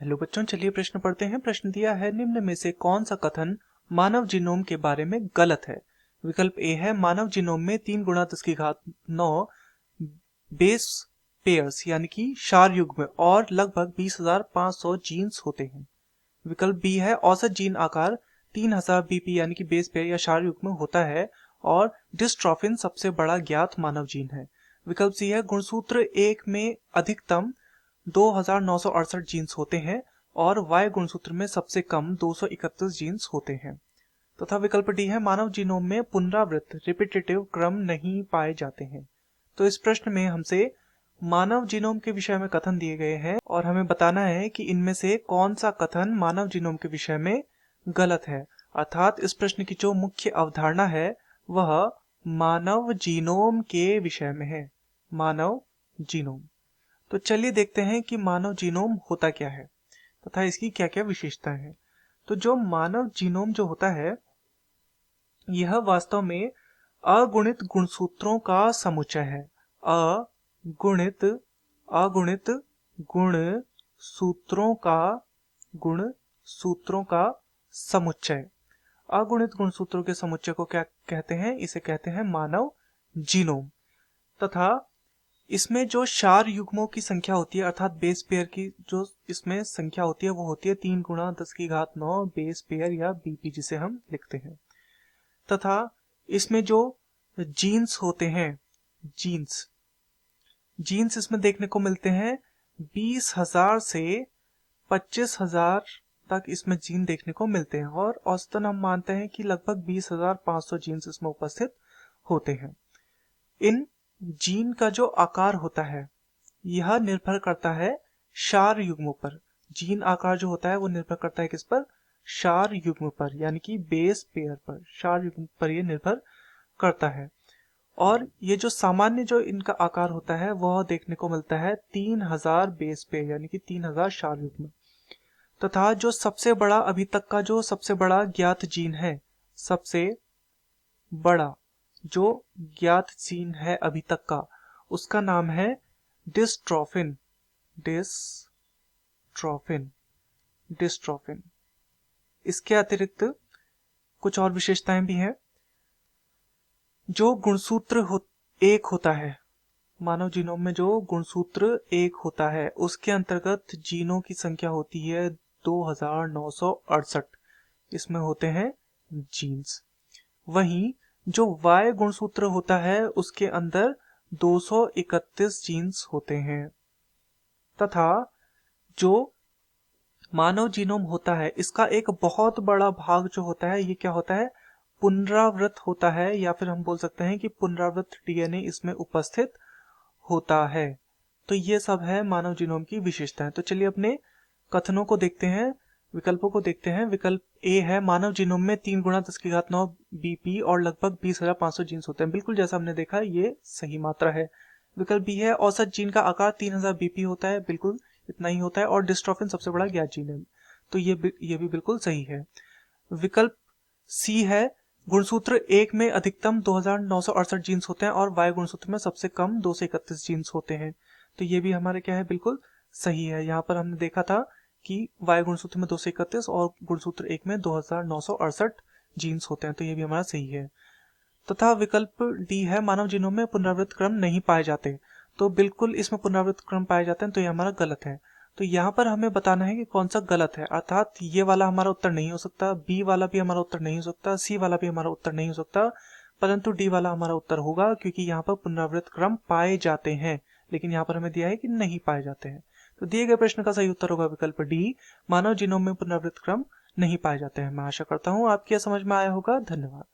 Hello बच्चों, चलिए प्रश्न पढ़ते हैं। प्रश्न दिया है, निम्न में से कौन सा कथन मानव जीनोम के बारे में गलत है। विकल्प ए है, मानव जीनोम में 3 गुणा 10⁹ बेस पेयर्स यानी कि क्षार युग्म और लगभग 20,500 जीन्स होते हैं। विकल्प बी है, औसत जीन आकार 3000 बीपी यानी कि बेस पेयर या क्षार युग्म होता है और डिस्ट्रोफिन सबसे बड़ा ज्ञात मानव जीन है। विकल्प सी है, गुणसूत्र 1 में अधिकतम 2968 जीन्स होते हैं और वाई गुणसूत्र में सबसे कम 231 जीन्स होते हैं। तथा विकल्प डी है, मानव जीनोम में पुनरावृत्त रिपीटेटिव क्रम नहीं पाए जाते हैं। तो इस प्रश्न में हमसे मानव जीनोम के विषय में कथन दिए गए हैं और हमें बताना है कि इनमें से कौन सा कथन मानव जीनोम के विषय में गलत है। अर्थात इस प्रश्न की जो मुख्य अवधारणा है वह मानव जीनोम के विषय में है। मानव जीनोम। तो चलिए देखते हैं कि मानव जीनोम होता क्या है तथा इसकी क्या क्या विशेषताएं हैं। तो जो मानव जीनोम जो होता है यह वास्तव में अगुणित गुणसूत्रों का समुच्चय है। अगुणित गुणसूत्रों का समुच्चय। अगुणित गुणसूत्रों के समुच्चय को क्या कहते हैं? इसे कहते हैं मानव जीनोम। तथा इसमें जो क्षार युग्मों की संख्या होती है अर्थात बेस पेयर की जो इसमें संख्या होती है वो होती है 3 गुणा 10⁹ बेस पेयर या बीपी जिसे हम लिखते हैं। तथा इसमें जो जीन्स होते हैं जीन्स इसमें देखने को मिलते हैं 20,000 से 25,000 तक इसमें जीन देखने को मिलते हैं और औसतन हम मानते हैं कि लगभग 20,500 जीन्स इसमें उपस्थित होते हैं। इन जीन का जो आकार होता है यह निर्भर करता है क्षार युग्मों पर। जीन आकार जो होता है वो निर्भर करता है किस पर? क्षार युग्म पर यानी कि बेस पेयर पर। क्षार युग्म पर यह निर्भर करता है और ये जो सामान्य जो इनका आकार होता है वह देखने को मिलता है 3000 बेस पेयर यानी कि 3000 क्षार युग्म। तथा जो सबसे बड़ा अभी तक का जो सबसे बड़ा ज्ञात जीन है, सबसे बड़ा जो ज्ञात जीन है अभी तक का, उसका नाम है डिस्ट्रोफिन। इसके अतिरिक्त कुछ और विशेषताएं भी हैं। जो गुणसूत्र एक होता है, मानव जीनोम में जो गुणसूत्र एक होता है उसके अंतर्गत जीनों की संख्या होती है 2968। इसमें होते हैं जीन्स। वहीं जो वाई गुणसूत्र होता है उसके अंदर 231 जीन्स होते हैं। तथा जो मानव जीनोम होता है इसका एक बहुत बड़ा भाग जो होता है ये क्या होता है? पुनरावृत होता है या फिर हम बोल सकते हैं कि पुनरावृत डीएनए इसमें उपस्थित होता है। तो ये सब है मानव जीनोम की विशेषताएं। तो चलिए अपने कथनों को देखते हैं, विकल्पों को देखते हैं। विकल्प ए है, मानव जीनोम में 3 गुणा 10⁹ बीपी और लगभग 20,500 जीन्स होते हैं। बिल्कुल जैसा हमने देखा ये सही मात्रा है। विकल्प बी है, औसत जीन का आकार 3000 बीपी होता है। बिल्कुल इतना ही होता है और डिस्ट्रोफिन सबसे बड़ा ज्ञात जीन है। तो ये भी बिल्कुल सही है। विकल्प सी है, गुणसूत्र एक में अधिकतम 2968 जीन्स होते हैं और वाई गुणसूत्र में सबसे कम 231 जीन्स होते हैं। तो ये भी हमारे क्या है? बिल्कुल सही है। यहाँ पर हमने देखा था कि वाई गुणसूत्र में 231 और गुणसूत्र एक में 2968 जीन्स होते हैं। तो ये भी हमारा सही है। तथा विकल्प डी है, मानव जीनोम में पुनरावृत्त क्रम नहीं पाए जाते। तो बिल्कुल इसमें पुनरावृत्त क्रम पाए जाते हैं, तो ये हमारा गलत है। तो यहाँ पर हमें बताना है कि कौन सा गलत है। अर्थात ये वाला हमारा उत्तर नहीं हो सकता, बी वाला भी हमारा उत्तर नहीं हो सकता, सी वाला भी हमारा उत्तर नहीं हो सकता, परंतु डी वाला हमारा उत्तर होगा क्योंकि यहाँ पर पुनरावृत्त क्रम पाए जाते हैं। लेकिन यहाँ पर हमें दिया है कि नहीं पाए जाते हैं। तो दिए गए प्रश्न का सही उत्तर होगा विकल्प डी, मानव जीनोम में पुनरावृत्त क्रम नहीं पाए जाते हैं। मैं आशा करता हूँ आपकी समझ में आया होगा। धन्यवाद।